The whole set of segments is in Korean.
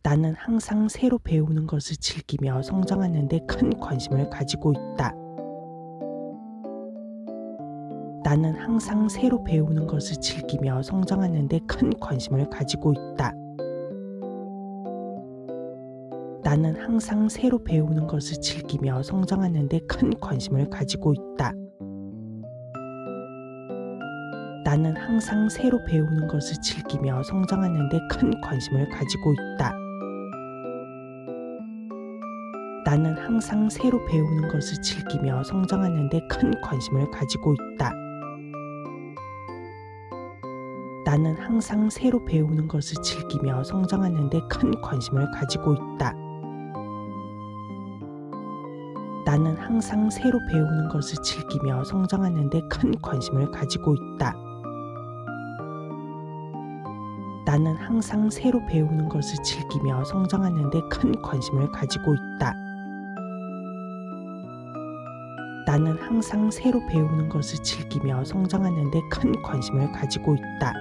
나는 항상 새로 배우는 것을 즐기며 성장하는 데 큰 관심을 가지고 있다. 나는 항상 새로 배우는 것을 즐기며 성장하는 데 큰 관심을 가지고 있다. 나는 항상 새로 배우는 것을 즐기며 성장하는 데 큰 관심을 가지고 있다. 나는 항상 새로 배우는 것을 즐기며 성장하는 데 큰 관심을 가지고 있다. 나는 항상 새로 배우는 것을 즐기며 성장하는 데 큰 관심을 가지고 있다. 나는 항상 새로 배우는 것을 즐기며 성장하는 데 큰 관심을 가지고 있다. 나는 항상 새로 배우는 것을 즐기며 성장하는 데 큰 관심을 가지고 있다. 나는 항상 새로 배우는 것을 즐기며 성장하는 데 큰 관심을 가지고 있다. 나는 항상 새로 배우는 것을 즐기며 성장하는 데 큰 관심을 가지고 있다.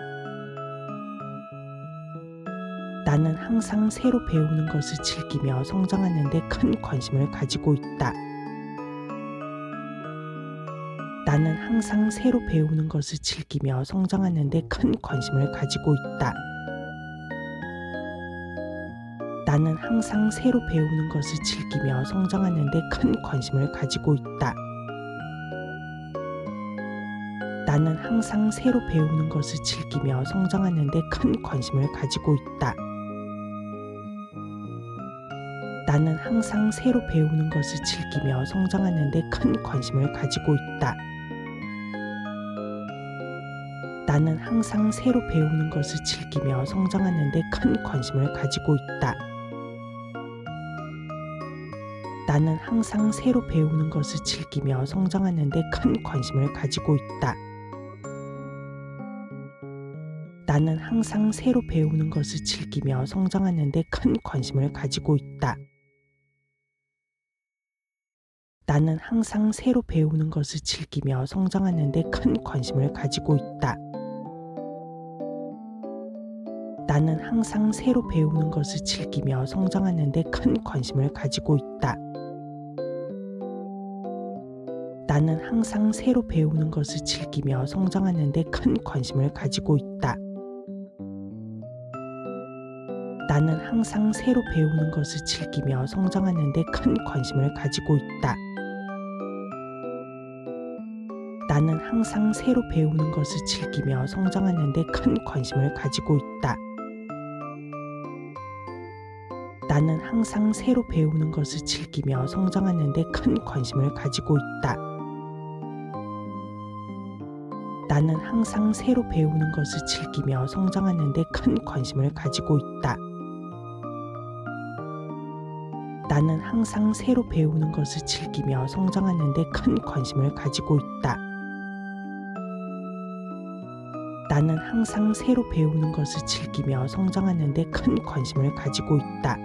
나는 항상 새로 배우는 것을 즐기며 성장하는 데 큰 관심을 가지고 있다. 나는 항상 새로 배우는 것을 즐기며 성장하는 데 큰 관심을 가지고 있다. 나는 항상 새로 배우는 것을 즐기며 성장하는 데 큰 관심을 가지고 있다. 나는 항상 새로 배우는 것을 즐기며 성장하는 데 큰 관심을 가지고 있다. 나는 항상 새로 배우는 것을 즐기며 성장하는 데 큰 관심을 가지고 있다. 나는 항상 새로 배우는 것을 즐기며 성장하는 데 큰 관심을 가지고 있다. 나는 항상 새로 배우는 것을 즐기며 성장하는 데 큰 관심을 가지고 있다. 나는 항상 새로 배우는 것을 즐기며 성장하는 데 큰 관심을 가지고 있다. 나는 항상 새로 배우는 것을 즐기며 성장하는 데 큰 관심을 가지고 있다. 나는 항상 새로 배우는 것을 즐기며 성장하는 데 큰 관심을 가지고 있다. 나는 항상 새로 배우는 것을 즐기며 성장하는 데 큰 관심을 가지고 있다. 나는 항상 새로 배우는 것을 즐기며 성장하는 데 큰 관심을 가지고 있다. 나는 항상 새로 배우는 것을 즐기며 성장하는 데 큰 관심을 가지고 있다. 나는 항상 새로 배우는 것을 즐기며 성장하는 데 큰 관심을 가지고 있다. 나는 항상 새로 배우는 것을 즐기며 성장하는 데 큰 관심을 가지고 있다. 나는 항상 새로 배우는 것을 즐기며 성장하는 데 큰 관심을 가지고 있다. 나는 항상 새로 배우는 것을 즐기며 성장하는 데 큰 관심을 가지고 있다.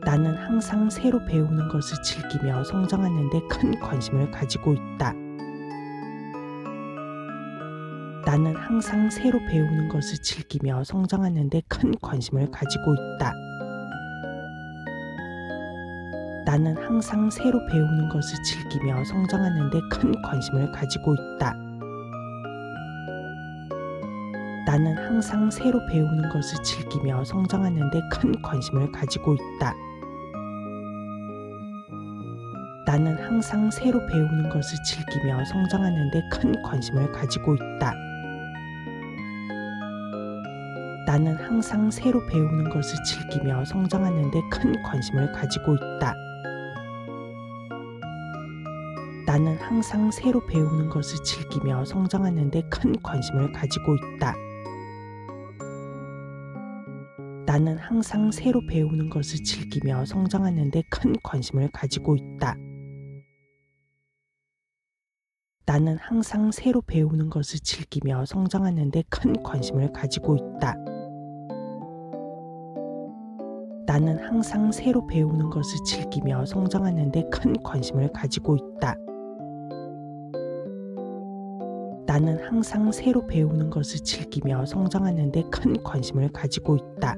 나는 항상 새로 배우는 것을 즐기며 성장하는 데 큰 관심을 가지고 있다. 나는 항상 새로 배우는 것을 즐기며 성장하는 데 큰 관심을 가지고 있다. 나는 항상 새로 배우는 것을 즐기며 성장하는 데 큰 관심을 가지고 있다. 나는 항상 새로 배우는 것을 즐기며 성장하는 데 큰 관심을 가지고 있다. 나는 항상 새로 배우는 것을 즐기며 성장하는 데 큰 관심을 가지고 있다. 나는 항상 새로 배우는 것을 즐기며 성장하는 데 큰 관심을 가지고 있다. 나는 항상 새로 배우는 것을 즐기며 성장하는 데 큰 관심을 가지고 있다. 나는 항상 새로 배우는 것을 즐기며 성장하는 데 큰 관심을 가지고 있다. 나는 항상 새로 배우는 것을 즐기며 성장하는 데 큰 관심을 가지고 있다. 나는 항상 새로 배우는 것을 즐기며 성장하는 데 큰 관심을 가지고 있다. 나는 항상 새로 배우는 것을 즐기며 성장하는 데 큰 관심을 가지고 있다.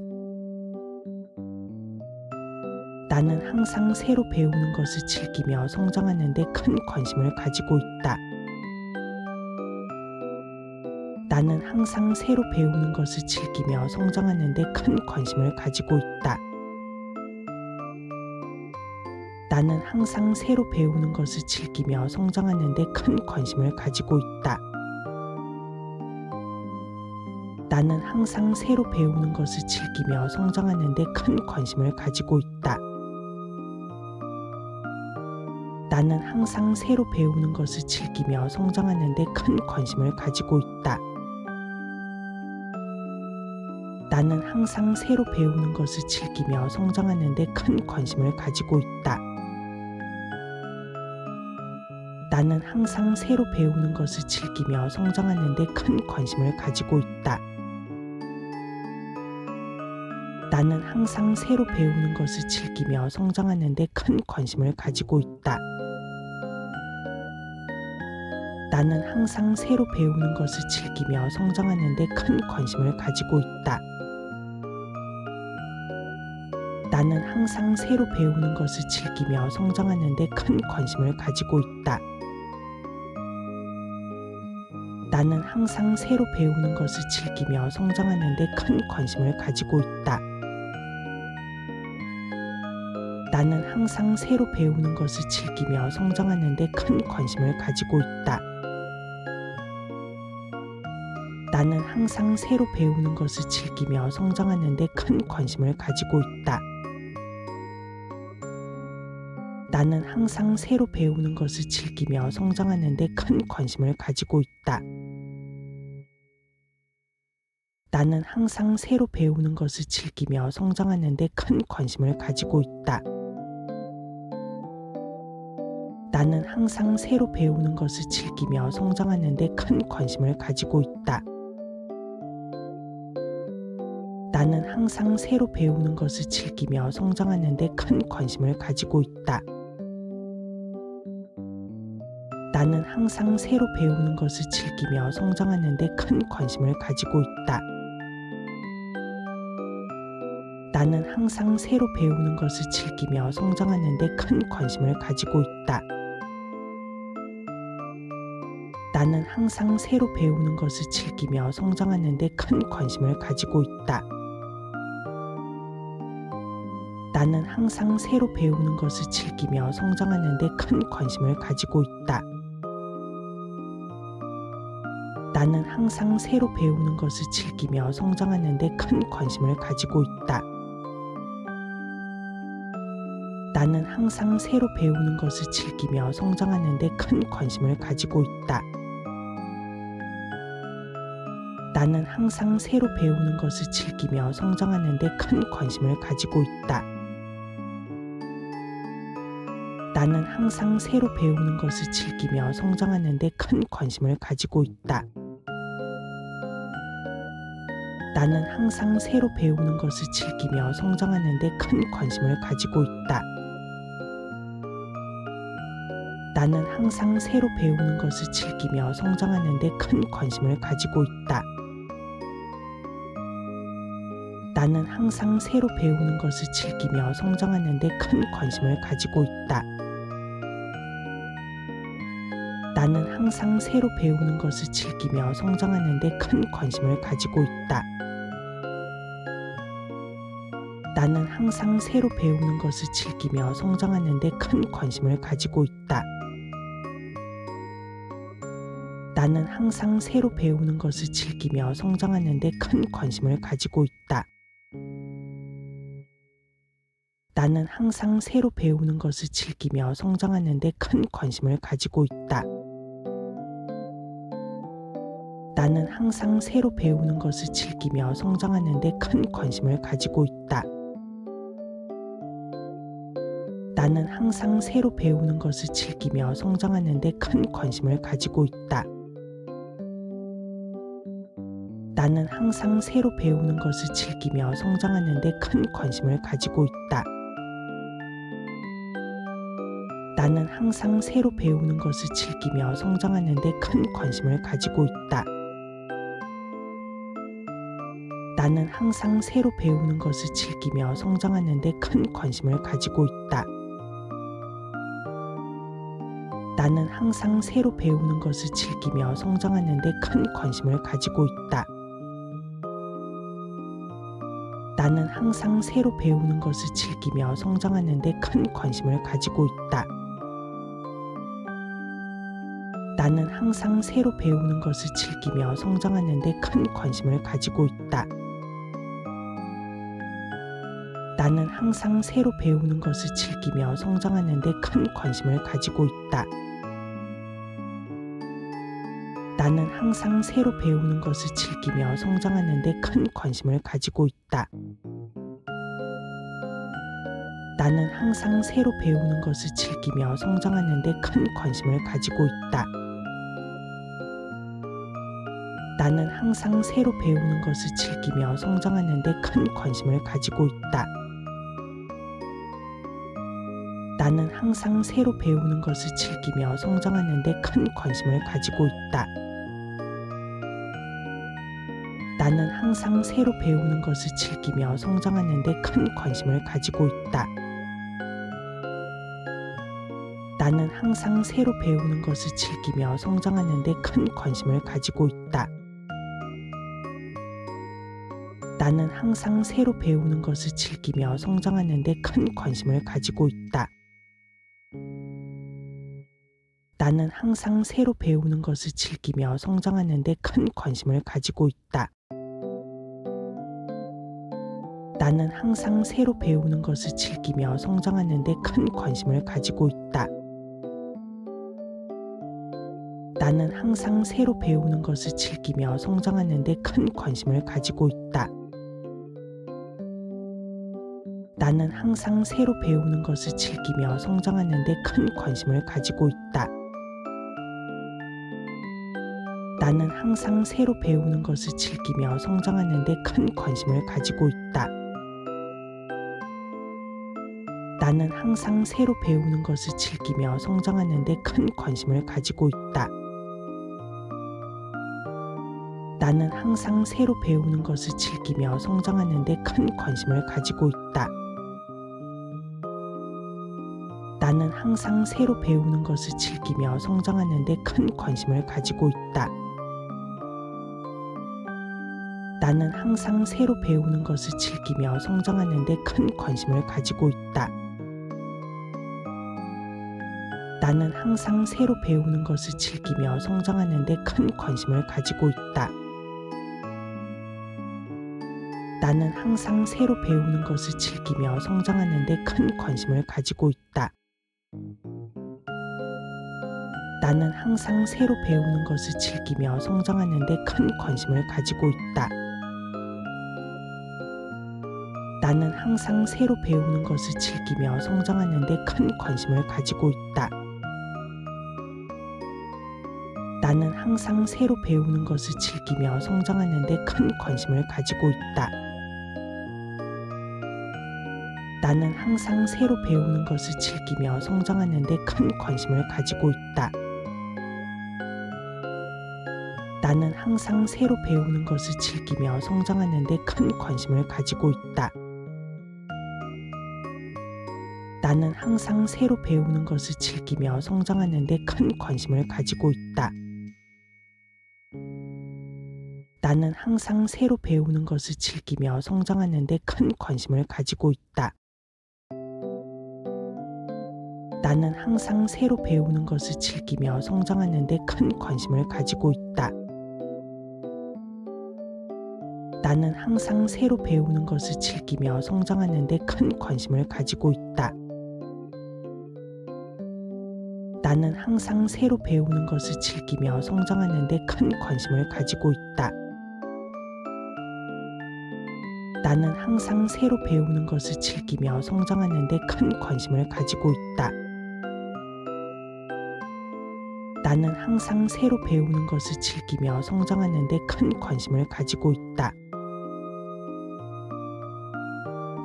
나는 항상 새로 배우는 것을 즐기며 성장하는 데 큰 관심을 가지고 있다. 나는 항상 새로 배우는 것을 즐기며 성장하는 데 큰 관심을 가지고 있다. 나는 항상 새로 배우는 것을 즐기며 성장하는 데 큰 관심을 가지고 있다. 나는 항상 새로 배우는 것을 즐기며 성장하는 데 큰 관심을 가지고 있다. 나는 항상 새로 배우는 것을 즐기며 성장하는 데 큰 관심을 가지고 있다. 나는 항상 새로 배우는 것을 즐기며 성장하는 데 큰 관심을 가지고 있다. 나는 항상 새로 배우는 것을 즐기며 성장하는 데 큰 관심을 가지고 있다. 나는 항상 새로 배우는 것을 즐기며 성장하는 데 큰 관심을 가지고 있다. 나는 항상 새로 배우는 것을 즐기며 성장하는 데 큰 관심을 가지고 있다. 나는 항상 새로 배우는 것을 즐기며 성장하는 데 큰 관심을 가지고 있다. 나는 항상 새로 배우는 것을 즐기며 성장하는 데 큰 관심을 가지고 있다. 나는 항상 새로 배우는 것을 즐기며 성장하는 데 큰 관심을 가지고 있다. 나는 항상 새로 배우는 것을 즐기며 성장하는 데 큰 관심을 가지고 있다. 나는 항상 새로 배우는 것을 즐기며 성장하는 데 큰 관심을 가지고 있다. 나는 항상 새로 배우는 것을 즐기며 성장하는 데 큰 관심을 가지고 있다. 나는 항상 새로 배우는 것을 즐기며 성장하는 데 큰 관심을 가지고 있다. 나는 항상 새로 배우는 것을 즐기며 성장하는 데 큰 관심을 가지고 있다. 나는 항상 새로 배우는 것을 즐기며 성장하는 데 큰 관심을 가지고 있다. 나는 항상 새로 배우는 것을 즐기며 성장하는 데 큰 관심을 가지고 있다. 나는 항상 새로 배우는 것을 즐기며 성장하는 데 큰 관심을 가지고 있다. 나는 항상 새로 배우는 것을 즐기며 성장하는 데 큰 관심을 가지고 있다. 나는 항상 새로 배우는 것을 즐기며 성장하는 데 큰 관심을 가지고 있다. 나는 항상 새로 배우는 것을 즐기며 성장하는 데 큰 관심을 가지고 있다. 나는 항상 새로 배우는 것을 즐기며 성장하는 데 큰 관심을 가지고 있다. 나는 항상 새로 배우는 것을 즐기며 성장하는 데 큰 관심을 가지고 있다. 나는 항상 새로 배우는 것을 즐기며 성장하는 데 큰 관심을 가지고 있다. 나는 항상 새로 배우는 것을 즐기며 성장하는 데 큰 관심을 가지고 있다. 나는 항상 새로 배우는 것을 즐기며 성장하는 데 큰 관심을 가지고 있다. 나는 항상 새로 배우는 것을 즐기며 성장하는 데 큰 관심을 가지고 있다. 나는 항상 새로 배우는 것을 즐기며 성장하는 데 큰 관심을 가지고 있다. 나는 항상 새로 배우는 것을 즐기며 성장하는 데 큰 관심을 가지고 있다. 나는 항상 새로 배우는 것을 즐기며 성장하는 데 큰 관심을 가지고 있다. 나는 항상 새로 배우는 것을 즐기며 성장하는 데 큰 관심을 가지고 있다. 나는 항상 새로 배우는 것을 즐기며 성장하는 데 큰 관심을 가지고 있다. 나는 항상 새로 배우는 것을 즐기며 성장하는 데 큰 관심을 가지고 있다. 나는 항상 새로 배우는 것을 즐기며 성장하는 데 큰 관심을 가지고 있다. 나는 항상 새로 배우는 것을 즐기며 성장하는 데 큰 관심을 가지고 있다. 나는 항상 새로 배우는 것을 즐기며 성장하는 데 큰 관심을 가지고 있다. 나는 항상 새로 배우는 것을 즐기며 성장하는 데 큰 관심을 가지고 있다. 나는 항상 새로 배우는 것을 즐기며 성장하는 데 큰 관심을 가지고 있다. 나는 항상 새로 배우는 것을 즐기며 성장하는 데 큰 관심을 가지고 있다. 나는 항상 새로 배우는 것을 즐기며 성장하는 데 큰 관심을 가지고 있다. 나는 항상 새로 배우는 것을 즐기며 성장하는 데 큰 관심을 가지고 있다. 나는 항상 새로 배우는 것을 즐기며 성장하는 데 큰 관심을 가지고 있다. 나는 항상 새로 배우는 것을 즐기며 성장하는 데 큰 관심을 가지고 있다. 나는 항상 새로 배우는 것을 즐기며 성장하는 데 큰 관심을 가지고 있다. 나는 항상 새로 배우는 것을 즐기며 성장하는 데 큰 관심을 가지고 있다. 나는 항상 새로 배우는 것을 즐기며 성장하는 데 큰 관심을 가지고 있다. 나는 항상 새로 배우는 것을 즐기며 성장하는 데 큰 관심을 가지고 있다. 나는 항상 새로 배우는 것을 즐기며 성장하는 데 큰 관심을 가지고 있다. 나는 항상 새로 배우는 것을 즐기며 성장하는 데 큰 관심을 가지고 있다. 나는 항상 새로 배우는 것을 즐기며 성장하는 데 큰 관심을 가지고 있다. 나는 항상 새로 배우는 것을 즐기며 성장하는 데 큰 관심을 가지고 있다. 나는 항상 새로 배우는 것을 즐기며 성장하는 데 큰 관심을 가지고 있다. 나는 항상 새로 배우는 것을 즐기며 성장하는 데 큰 관심을 가지고 있다. 나는 항상 새로 배우는 것을 즐기며 성장하는 데 큰 관심을 가지고 있다. 나는 항상 새로 배우는 것을 즐기며 성장하는 데 큰 관심을 가지고 있다. 나는 항상 새로 배우는 것을 즐기며 성장하는 데 큰 관심을 가지고 있다. 나는 항상 새로 배우는 것을 즐기며 성장하는 데 큰 관심을 가지고 있다. 나는 항상 새로 배우는 것을 즐기며 성장하는 데 큰 관심을 가지고 있다. 나는 항상 새로 배우는 것을 즐기며 성장하는 데 큰 관심을 가지고 있다. 나는 항상 새로 배우는 것을 즐기며 성장하는 데 큰 관심을 가지고 있다. 나는 항상 새로 배우는 것을 즐기며 성장하는 데 큰 관심을 가지고 있다. 나는 항상 새로 배우는 것을 즐기며 성장하는 데 큰 관심을 가지고 있다. 나는 항상 새로 배우는 것을 즐기며 성장하는 데 큰 관심을 가지고 있다. 나는 항상 새로 배우는 것을 즐기며 성장하는 데 큰 관심을 가지고 있다. 나는 항상 새로 배우는 것을 즐기며 성장하는 데 큰 관심을 가지고 있다. 나는 항상 새로 배우는 것을 즐기며 성장하는 데 큰 관심을 가지고 있다. 나는 항상 새로 배우는 것을 즐기며 성장하는 데 큰 관심을 가지고 있다. 나는 항상 새로 배우는 것을 즐기며 성장하는 데 큰 관심을 가지고 있다. 나는 항상 새로 배우는 것을 즐기며 성장하는 데 큰 관심을 가지고 있다.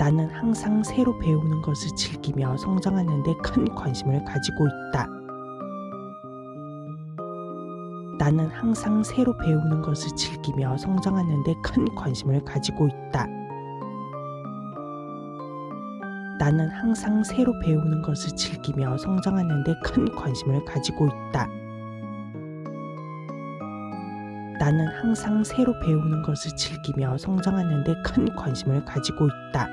나는 항상 새로 배우는 것을 즐기며 성장하는 데 큰 관심을 가지고 있다. 나는 항상 새로 배우는 것을 즐기며 성장하는 데 큰 관심을 가지고 있다. 나는 항상 새로 배우는 것을 즐기며 성장하는 데 큰 관심을 가지고 있다. 나는 항상 새로 배우는 것을 즐기며 성장하는 데 큰 관심을 가지고 있다.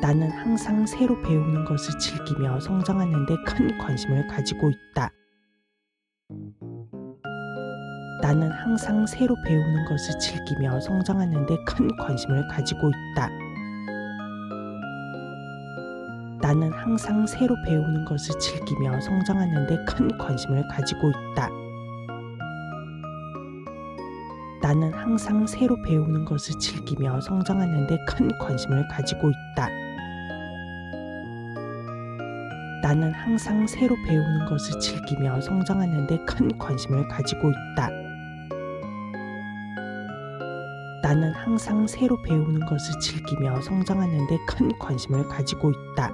나는 항상 새로 배우는 것을 즐기며 성장하는 데 큰 관심을 가지고 있다. 나는 항상 새로 배우는 것을 즐기며 성장하는 데 큰 관심을 가지고 있다. 나는 항상 새로 배우는 것을 즐기며 성장하는 데 큰 관심을 가지고 있다. 나는 항상 새로 배우는 것을 즐기며 성장하는 데 큰 관심을 가지고 있다. 나는 항상 새로 배우는 것을 즐기며 성장하는 데 큰 관심을 가지고 있다. 나는 항상 새로 배우는 것을 즐기며 성장하는 데 큰 관심을 가지고 있다.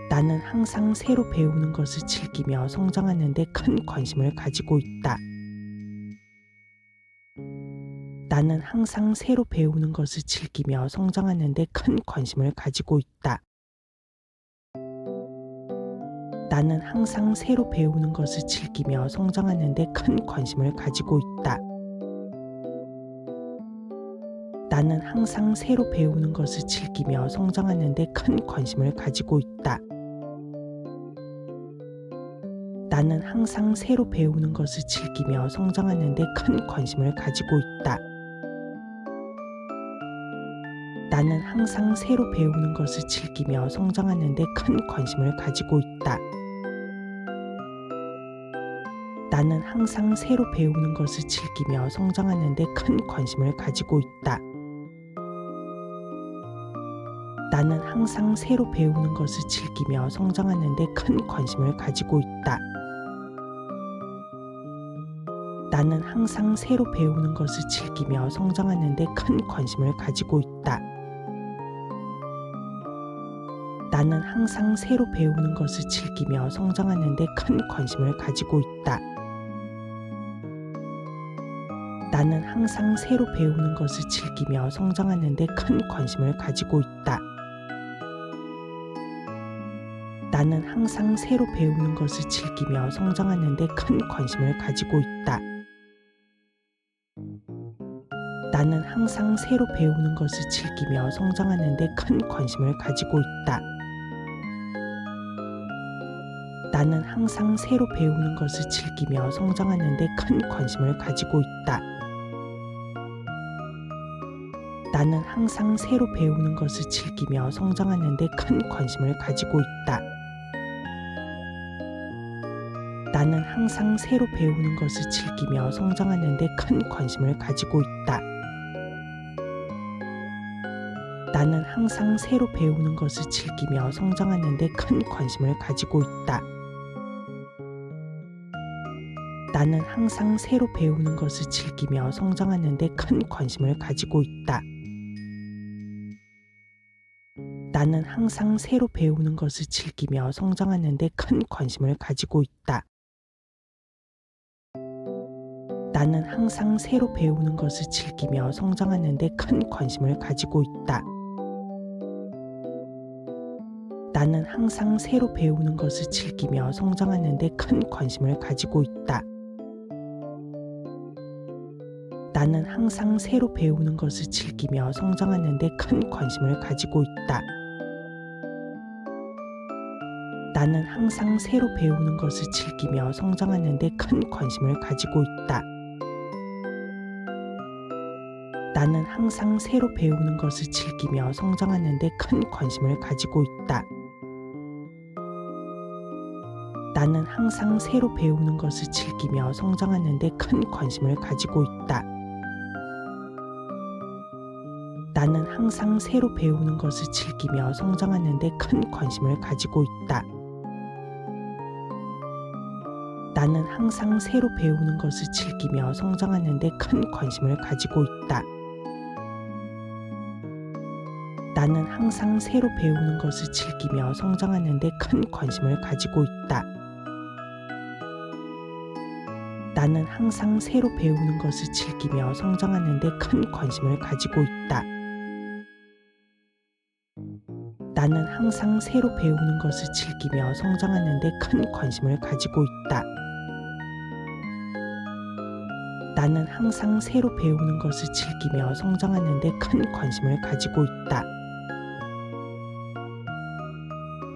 나는 항상 새로 배우는 것을 즐기며 성장하는 데 큰 관심을 가지고 있다. 나는 항상 새로 배우는 것을 즐기며 성장하는 데 큰 관심을 가지고 있다. 나는 항상 새로 배우는 것을 즐기며 성장하는 데 큰 관심을 가지고 있다. 나는 항상 새로 배우는 것을 즐기며 성장하는 데 큰 관심을 가지고 있다. 나는 항상 새로 배우는 것을 즐기며 성장하는 데 큰 관심을 가지고 있다. 나는 항상 새로 배우는 것을 즐기며 성장하는 데 큰 관심을 가지고 있다. 나는 항상 새로 배우는 것을 즐기며 성장하는 데 큰 관심을 가지고 있다. 나는 항상 새로 배우는 것을 즐기며 성장하는 데 큰 관심을 가지고 있다. 나는 항상 새로 배우는 것을 즐기며 성장하는 데 큰 관심을 가지고 있다. 나는 항상 새로 배우는 것을 즐기며 성장하는 데 큰 관심을 가지고 있다. 나는 항상 새로 배우는 것을 즐기며 성장하는 데 큰 관심을 가지고 있다. 나는 항상 새로 배우는 것을 즐기며 성장하는 데 큰 관심을 가지고 있다. 나는 항상 새로 배우는 것을 즐기며 성장하는 데 큰 관심을 가지고 있다. 나는 항상 새로 배우는 것을 즐기며 성장하는 데 큰 관심을 가지고 있다. 나는 항상 새로 배우는 것을 즐기며 성장하는 데 큰 관심을 가지고 있다. 나는 항상 새로 배우는 것을 즐기며 성장하는 데 큰 관심을 가지고 있다. 나는 항상 새로 배우는 것을 즐기며 성장하는 데 큰 관심을 가지고 있다. 나는 항상 새로 배우는 것을 즐기며 성장하는 데 큰 관심을 가지고 있다. 나는 항상 새로 배우는 것을 즐기며 성장하는 데 큰 관심을 가지고 있다. 나는 항상 새로 배우는 것을 즐기며 성장하는 데 큰 관심을 가지고 있다. 나는 항상 새로 배우는 것을 즐기며 성장하는 데 큰 관심을 가지고 있다. 나는 항상 새로 배우는 것을 즐기며 성장하는 데 큰 관심을 가지고 있다. 나는 항상 새로 배우는 것을 즐기며 성장하는 데 큰 관심을 가지고 있다. 나는 항상 새로 배우는 것을 즐기며 성장하는 데 큰 관심을 가지고 있다. 나는 항상 새로 배우는 것을 즐기며 성장하는 데 큰 관심을 가지고 있다. 나는 항상 새로 배우는 것을 즐기며 성장하는 데 큰 관심을 가지고 있다. 나는 항상 새로 배우는 것을 즐기며 성장하는 데 큰 관심을 가지고 있다. 나는 항상 새로 배우는 것을 즐기며 성장하는 데 큰 관심을 가지고 있다. 나는 항상 새로 배우는 것을 즐기며 성장하는 데 큰 관심을 가지고 있다. 나는 항상 새로 배우는 것을 즐기며 성장하는 데 큰 관심을 가지고 있다. 나는 항상 새로 배우는 것을 즐기며 성장하는 데 큰 관심을 가지고 있다.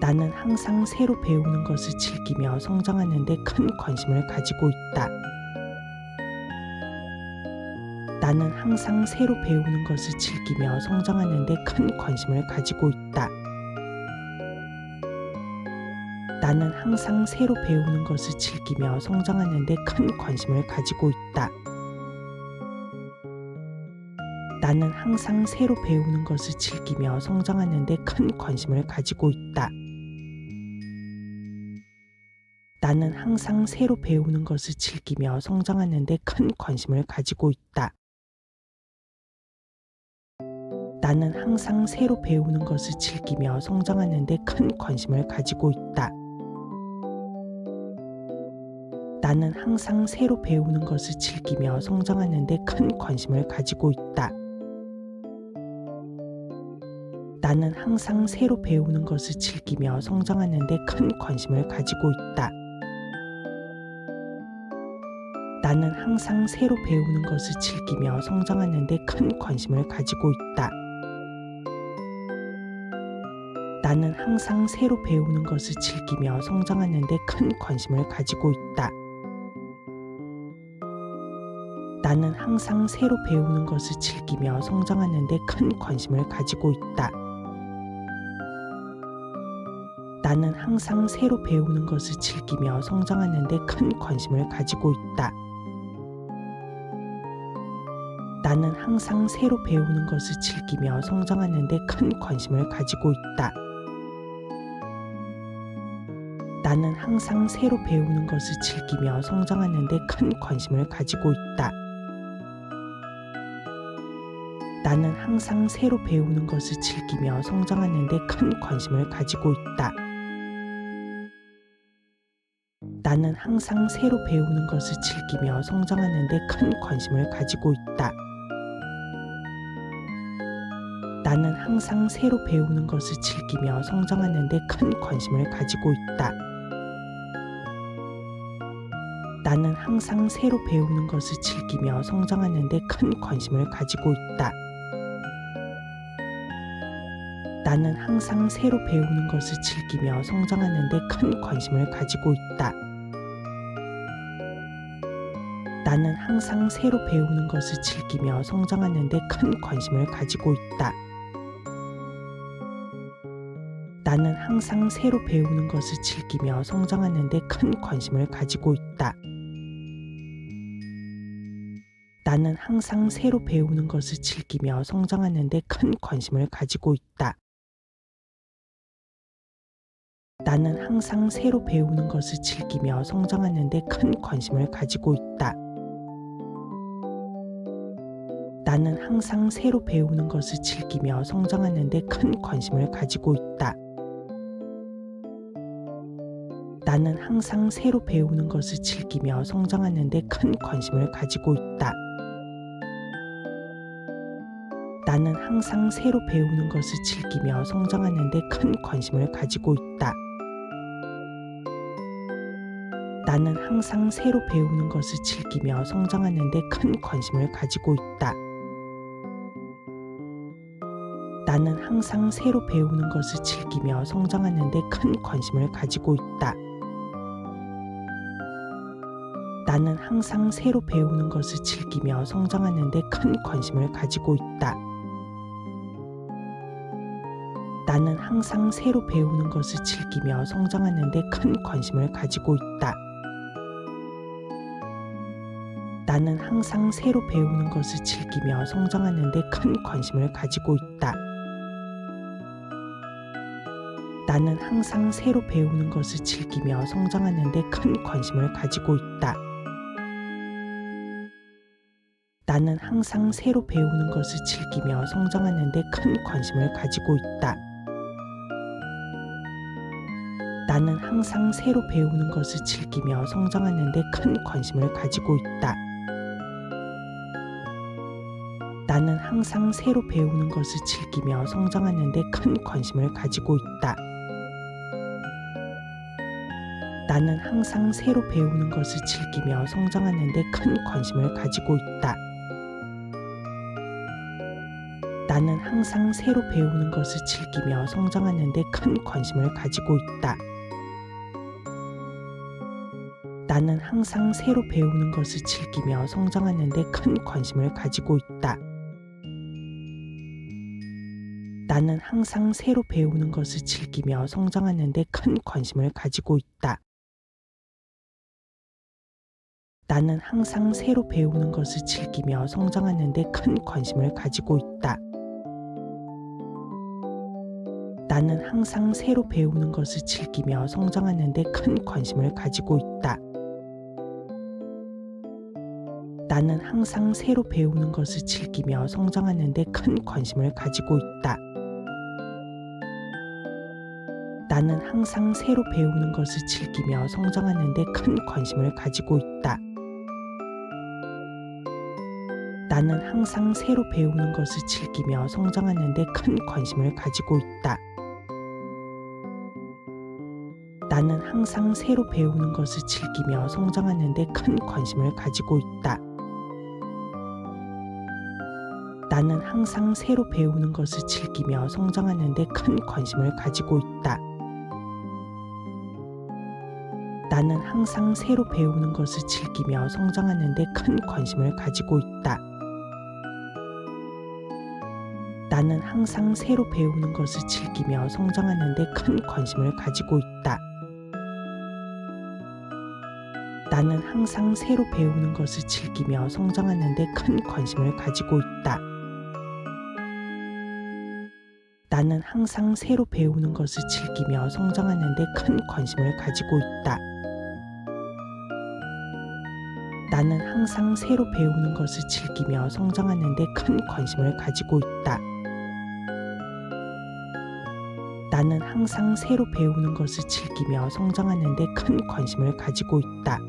나는 항상 새로 배우는 것을 즐기며 성장하는 데 큰 관심을 가지고 있다. 나는 항상 새로 배우는 것을 즐기며 성장하는 데 큰 관심을 가지고 있다. 나는 항상 새로 배우는 것을 즐기며 성장하는 데 큰 관심을 가지고 있다. 나는 항상 새로 배우는 것을 즐기며 성장하는 데 큰 관심을 가지고 있다. 나는 항상 새로 배우는 것을 즐기며 성장하는 데 큰 관심을 가지고 있다. 나는 항상 새로 배우는 것을 즐기며 성장하는 데 큰 관심을 가지고 있다. 나는 항상 새로 배우는 것을 즐기며 성장하는 데 큰 관심을 가지고 있다. 나는 항상 새로 배우는 것을 즐기며 성장하는 데 큰 관심을 가지고 있다. 나는 항상 새로 배우는 것을 즐기며 성장하는 데 큰 관심을 가지고 있다. 나는 항상 새로 배우는 것을 즐기며 성장하는 데 큰 관심을 가지고 있다. 나는 항상 새로 배우는 것을 즐기며 성장하는 데 큰 관심을 가지고 있다. 나는 항상 새로 배우는 것을 즐기며 성장하는 데 큰 관심을 가지고 있다. 나는 항상 새로 배우는 것을 즐기며 성장하는 데 큰 관심을 가지고 있다. 나는 항상 새로 배우는 것을 즐기며 성장하는 데 큰 관심을 가지고 있다. 나는 항상 새로 배우는 것을 즐기며 성장하는 데 큰 관심을 가지고 있다. 나는 항상 새로 배우는 것을 즐기며 성장하는 데 큰 관심을 가지고 있다. 나는 항상 새로 배우는 것을 즐기며 성장하는 데 큰 관심을 가지고 있다. 나는 항상 새로 배우는 것을 즐기며 성장하는 데 큰 관심을 가지고 있다. 나는 항상 새로 배우는 것을 즐기며 성장하는 데 큰 관심을 가지고 있다. 나는 항상 새로 배우는 것을 즐기며 성장하는 데 큰 관심을 가지고 있다. 나는 항상 새로 배우는 것을 즐기며 성장하는 데 큰 관심을 가지고 있다. 나는 항상 새로 배우는 것을 즐기며 성장하는 데 큰 관심을 가지고 있다. 나는 항상 새로 배우는 것을 즐기며 성장하는 데 큰 관심을 가지고 있다. 나는 항상 새로 배우는 것을 즐기며 성장하는 데 큰 관심을 가지고 있다. 나는 항상 새로 배우는 것을 즐기며 성장하는 데 큰 관심을 가지고 있다. 나는 항상 새로 배우는 것을 즐기며 성장하는 데 큰 관심을 가지고 있다. 나는 항상 새로 배우는 것을 즐기며 성장하는 데 큰 관심을 가지고 있다. 나는 항상 새로 배우는 것을 즐기며 성장하는 데 큰 관심을 가지고 있다. 나는 항상 새로 배우는 것을 즐기며 성장하는 데 큰 관심을 가지고 있다. 나는 항상 새로 배우는 것을 즐기며 성장하는 데 큰 관심을 가지고 있다. 나는 항상 새로 배우는 것을 즐기며 성장하는 데 큰 관심을 가지고 있다. 나는 항상 새로 배우는 것을 즐기며 성장하는 데 큰 관심을 가지고 있다. 나는 항상 새로 배우는 것을 즐기며 성장하는 데 큰 관심을 가지고 있다. 나는 항상 새로 배우는 것을 즐기며 성장하는 데 큰 관심을 가지고 있다. 나는 항상 새로 배우는 것을 즐기며 성장하는 데 큰 관심을 가지고 있다. 나는 항상 새로 배우는 것을 즐기며 성장하는 데 큰 관심을 가지고 있다. 나는 항상 새로 배우는 것을 즐기며 성장하는 데 큰 관심을 가지고 있다. 나는 항상 새로 배우는 것을 즐기며 성장하는 데 큰 관심을 가지고 있다. 나는 항상 새로 배우는 것을 즐기며 성장하는 데 큰 관심을 가지고 있다. 나는 항상 새로 배우는 것을 즐기며 성장하는 데 큰 관심을 가지고 있다. 나는 항상 새로 배우는 것을 즐기며 성장하는 데 큰 관심을 가지고 있다. 나는 항상 새로 배우는 것을 즐기며 성장하는 데 큰 관심을 가지고 있다. 나는 항상 새로 배우는 것을 즐기며 성장하는 데 큰 관심을 가지고 있다. 나는 항상 새로 배우는 것을 즐기며 성장하는 데 큰 관심을 가지고 있다. 나는 항상 새로 배우는 것을 즐기며 성장하는 데 큰 관심을 가지고 있다. 나는 항상 새로 배우는 것을 즐기며 성장하는 데 큰 관심을 가지고 있다. 나는 항상 새로 배우는 것을 즐기며 성장하는 데 큰 관심을 가지고 있다. 나는 항상 새로 배우는 것을 즐기며 성장하는 데 큰 관심을 가지고 있다. 나는 항상 새로 배우는 것을 즐기며 성장하는 데 큰 관심을 가지고 있다. 나는 항상 새로 배우는 것을 즐기며 성장하는 데 큰 관심을 가지고 있다. 나는 항상 새로 배우는 것을 즐기며 성장하는 데 큰 관심을 가지고 있다. 나는 항상 새로 배우는 것을 즐기며 성장하는 데 큰 관심을 가지고 있다.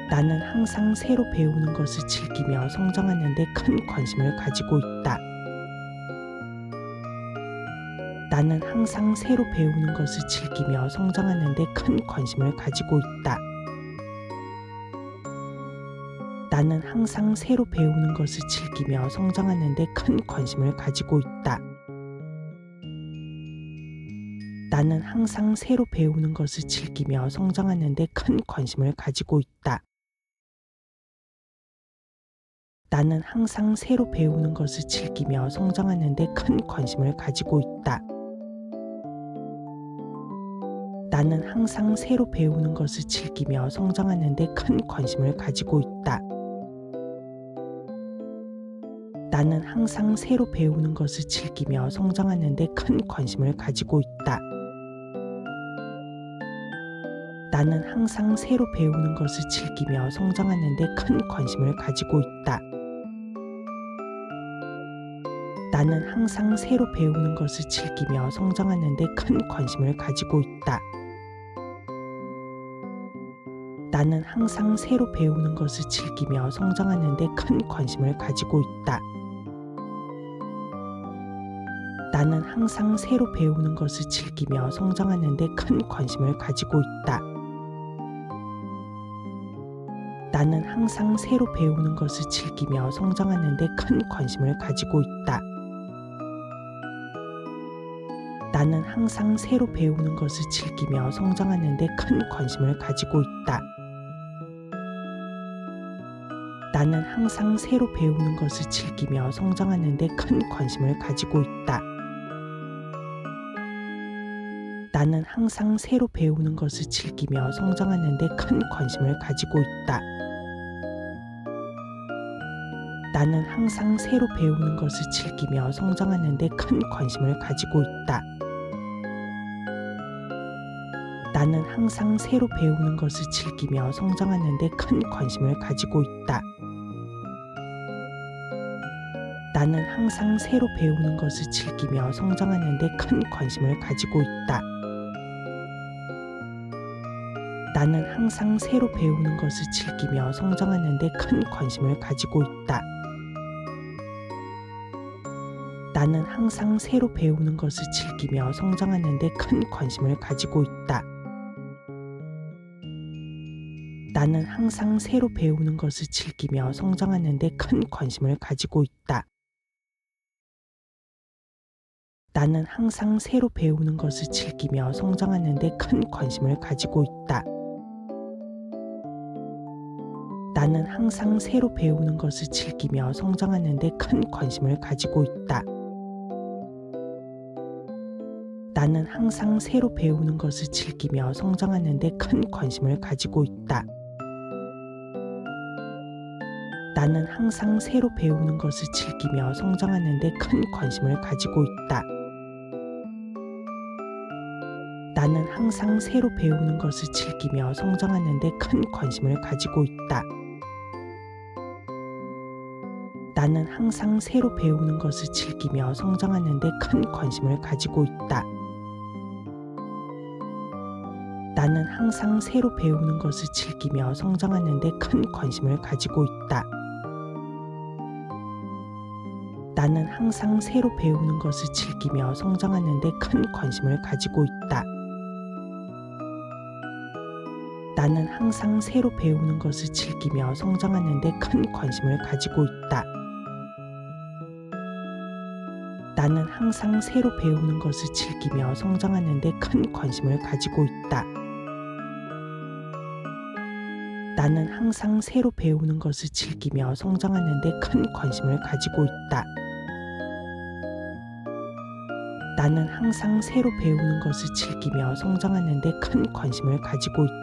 나는 항상 새로 배우는 것을 즐기며 성장하는 데 큰 관심을 가지고 있다. 나는 항상 새로 배우는 것을 즐기며 성장하는 데 큰 관심을 가지고 있다. 나는 항상 새로 배우는 것을 즐기며 성장하는 데 큰 관심을 가지고 있다. 나는 항상 새로 배우는 것을 즐기며 성장하는 데 큰 관심을 가지고 있다. 나는 항상 새로 배우는 것을 즐기며 성장하는 데 큰 관심을 가지고 있다. 나는 항상 새로 배우는 것을 즐기며 성장하는 데 큰 관심을 가지고 있다. 나는 항상 새로 배우는 것을 즐기며 성장하는 데 큰 관심을 가지고 있다. 나는 항상 새로 배우는 것을 즐기며 성장하는 데 큰 관심을 가지고 있다. 나는 항상 새로 배우는 것을 즐기며 성장하는 데 큰 관심을 가지고 있다. 나는 항상 새로 배우는 것을 즐기며 성장하는 데 큰 관심을 가지고 있다. 나는 항상 새로 배우는 것을 즐기며 성장하는 데 큰 관심을 가지고 있다. 나는 항상 새로 배우는 것을 즐기며 성장하는 데 큰 관심을 가지고 있다. 나는 항상 새로 배우는 것을 즐기며 성장하는 데 큰 관심을 가지고 있다. 나는 항상 새로 배우는 것을 즐기며 성장하는 데 큰 관심을 가지고 있다. 나는 항상 새로 배우는 것을 즐기며 성장하는 데 큰 관심을 가지고 있다. 나는 항상 새로 배우는 것을 즐기며 성장하는 데 큰 관심을 가지고 있다. 나는 항상 새로 배우는 것을 즐기며 성장하는 데 큰 관심을 가지고 있다. 나는 항상 새로 배우는 것을 즐기며 성장하는 데 큰 관심을 가지고 있다. 나는 항상 새로 배우는 것을 즐기며 성장하는 데 큰 관심을 가지고 있다. 나는 항상 새로 배우는 것을 즐기며 성장하는 데 큰 관심을 가지고 있다. 나는 항상 새로 배우는 것을 즐기며 성장하는 데 큰 관심을 가지고 있다. 나는 항상 새로 배우는 것을 즐기며 성장하는 데 큰 관심을 가지고 있다. 나는 항상 새로 배우는 것을 즐기며 성장하는 데 큰 관심을 가지고 있다. 나는 항상 새로 배우는 것을 즐기며 성장하는 데 큰 관심을 가지고 있다. 나는 항상 새로 배우는 것을 즐기며 성장하는 데 큰 관심을 가지고 있다. 나는 항상 새로 배우는 것을 즐기며 성장하는 데 큰 관심을 가지고 있다. 나는 항상 새로 배우는 것을 즐기며 성장하는 데 큰 관심을 가지고 있다. 나는 항상 새로 배우는 것을 즐기며 성장하는 데 큰 관심을 가지고 있다. 나는 항상 새로 배우는 것을 즐기며 성장하는 데 큰 관심을 가지고 있다. 나는 항상 새로 배우는 것을 즐기며 성장하는 데 큰 관심을 가지고 있다. 나는 항상 새로 배우는 것을 즐기며 성장하는 데 큰 관심을 가지고 있다. 나는 항상 새로 배우는 것을 즐기며 성장하는 데 큰 관심을 가지고 있다. 나는 항상 새로 배우는 것을 즐기며 성장하는 데 큰 관심을 가지고 있다.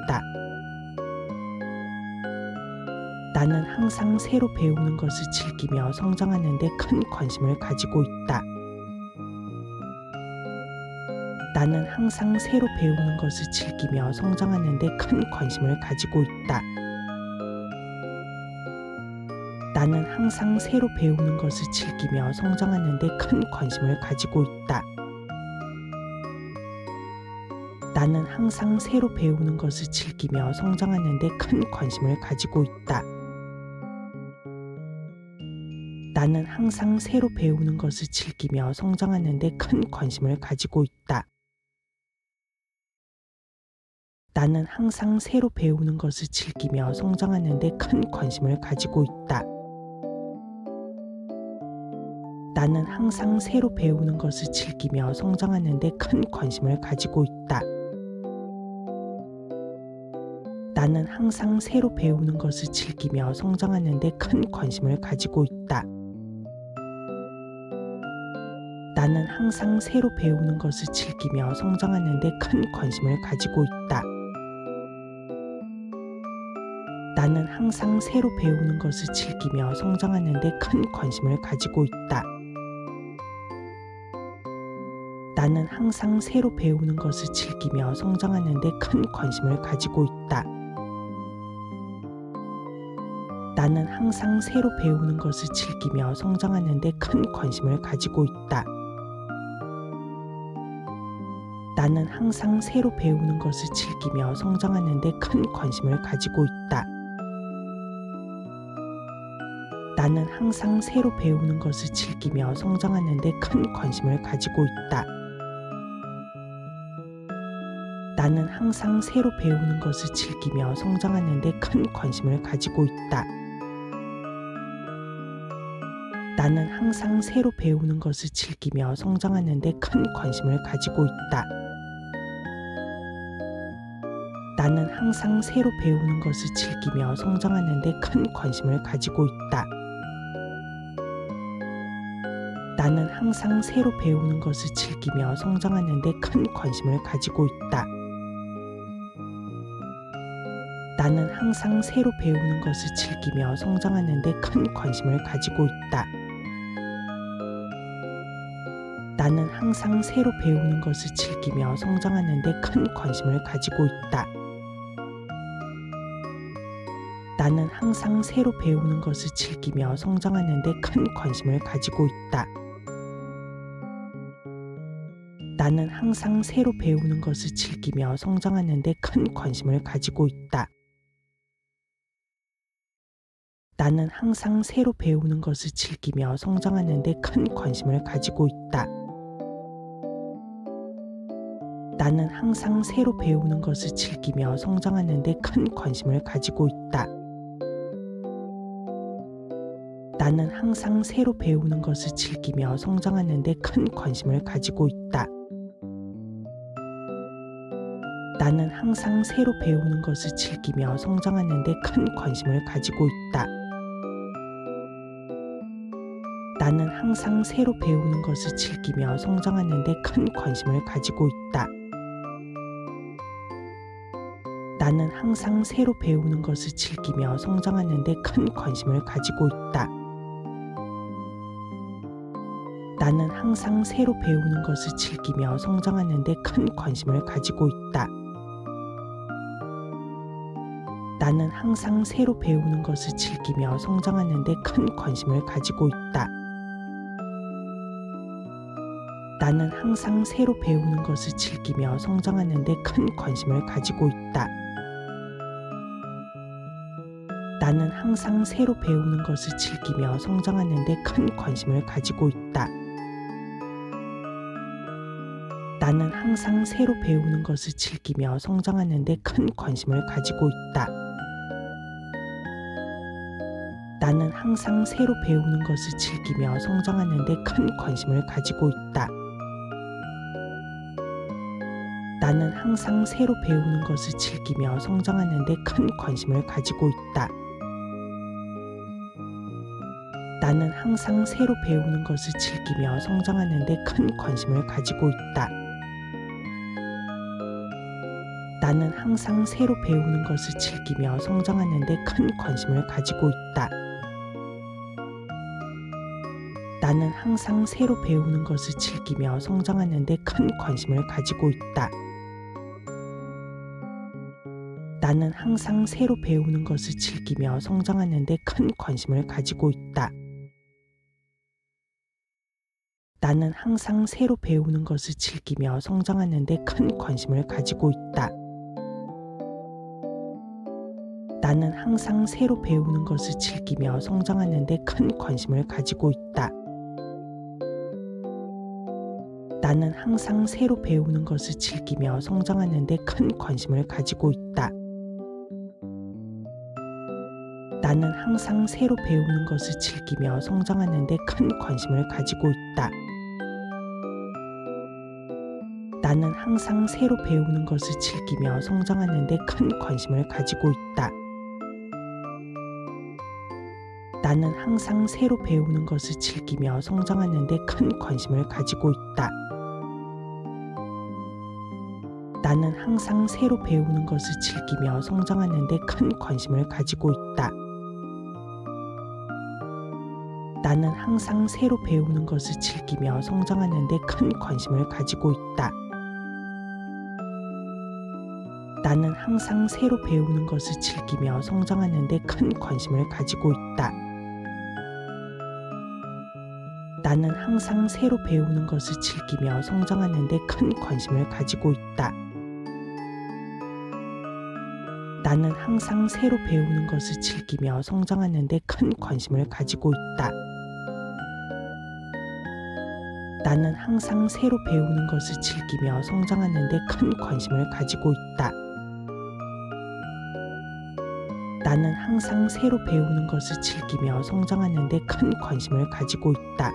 나는 항상 새로 배우는 것을 즐기며 성장하는 데 큰 관심을 가지고 있다. 나는 항상 새로 배우는 것을 즐기며 성장하는 데 큰 관심을 가지고 있다. 나는 항상 새로 배우는 것을 즐기며 성장하는 데 큰 관심을 가지고 있다. 나는 항상 새로 배우는 것을 즐기며 성장하는 데 큰 관심을 가지고 있다. 나는 항상 새로 배우는 것을 즐기며 성장하는 데 큰 관심을 가지고 있다. 나는 항상 새로 배우는 것을 즐기며 성장하는 데 큰 관심을 가지고 있다. 나는 항상 새로 배우는 것을 즐기며 성장하는 데 큰 관심을 가지고 있다. 나는 항상 새로 배우는 것을 즐기며 성장하는 데 큰 관심을 가지고 있다. 나는 항상 새로 배우는 것을 즐기며 성장하는 데 큰 관심을 가지고 있다. 나는 항상 새로 배우는 것을 즐기며 성장하는 데 큰 관심을 가지고 있다. 나는 항상 새로 배우는 것을 즐기며 성장하는 데 큰 관심을 가지고 있다. 나는 항상 새로 배우는 것을 즐기며 성장하는 데 큰 관심을 가지고 있다. 나는 항상 새로 배우는 것을 즐기며 성장하는 데 큰 관심을 가지고 있다. 나는 항상 새로 배우는 것을 즐기며 성장하는 데 큰 관심을 가지고 있다. 나는 항상 새로 배우는 것을 즐기며 성장하는 데 큰 관심을 가지고 있다. 나는 항상 새로 배우는 것을 즐기며 성장하는 데 큰 관심을 가지고 있다. 나는 항상 새로 배우는 것을 즐기며 성장하는 데 큰 관심을 가지고 있다. 나는 항상 새로 배우는 것을 즐기며 성장하는 데 큰 관심을 가지고 있다. 나는 항상 새로 배우는 것을 즐기며 성장하는 데 큰 관심을 가지고 있다. 나는 항상 새로 배우는 것을 즐기며 성장하는 데 큰 관심을 가지고 있다. 나는 항상 새로 배우는 것을 즐기며 성장하는 데 큰 관심을 가지고 있다. 나는 항상 새로 배우는 것을 즐기며 성장하는 데 큰 관심을 가지고 있다. 나는 항상 새로 배우는 것을 즐기며 성장하는 데 큰 관심을 가지고 있다. 나는 항상 새로 배우는 것을 즐기며 성장하는 데 큰 관심을 가지고 있다. 나는 항상 새로 배우는 것을 즐기며 성장하는 데 큰 관심을 가지고 있다. 나는 항상 새로 배우는 것을 즐기며 성장하는 데 큰 관심을 가지고 있다. 나는 항상 새로 배우는 것을 즐기며 성장하는 데 큰 관심을 가지고 있다. 나는 항상 새로 배우는 것을 즐기며 성장하는 데 큰 관심을 가지고 있다. 나는 항상 새로 배우는 것을 즐기며 성장하는 데 큰 관심을 가지고 있다. 나는 항상 새로 배우는 것을 즐기며 성장하는 데 큰 관심을 가지고 있다. 나는 항상 새로 배우는 것을 즐기며 성장하는 데 큰 관심을 가지고 있다. 나는 항상 새로 배우는 것을 즐기며 성장하는 데 큰 관심을 가지고 있다. 나는 항상 새로 배우는 것을 즐기며 성장하는 데 큰 관심을 가지고 있다. 나는 항상 새로 배우는 것을 즐기며 성장하는 데 큰 관심을 가지고 있다. 나는 항상 새로 배우는 것을 즐기며 성장하는 데 큰 관심을 가지고 있다. 나는 항상 새로 배우는 것을 즐기며 성장하는 데 큰 관심을 가지고 있다. 나는 항상 새로 배우는 것을 즐기며 성장하는 데 큰 관심을 가지고 있다. 나는 항상 새로 배우는 것을 즐기며 성장하는 데 큰 관심을 가지고 있다. 나는 항상 새로 배우는 것을 즐기며 성장하는 데 큰 관심을 가지고 있다. 나는 항상 새로 배우는 것을 즐기며 성장하는 데 큰 관심을 가지고 있다. 나는 항상 새로 배우는 것을 즐기며 성장하는 데 큰 관심을 가지고 있다. 나는 항상 새로 배우는 것을 즐기며 성장하는 데 큰 관심을 가지고 있다. 나는 항상 새로 배우는 것을 즐기며 성장하는 데 큰 관심을 가지고 있다. 나는 항상 새로 배우는 것을 즐기며 성장하는 데 큰 관심을 가지고 있다. 나는 항상 새로 배우는 것을 즐기며 성장하는 데 큰 관심을 가지고 있다. 나는 항상 새로 배우는 것을 즐기며 성장하는 데 큰 관심을 가지고 있다. 나는 항상 새로 배우는 것을 즐기며 성장하는 데 큰 관심을 가지고 있다. 나는 항상 새로 배우는 것을 즐기며 성장하는 데 큰 관심을 가지고 있다. 나는 항상 새로 배우는 것을 즐기며 성장하는 데 큰 관심을 가지고 있다. 나는 항상 새로 배우는 것을 즐기며 성장하는 데 큰 관심을 가지고 있다. 나는 항상 새로 배우는 것을 즐기며 성장하는 데 큰 관심을 가지고 있다. 나는 항상 새로 배우는 것을 즐기며 성장하는 데 큰 관심을 가지고 있다.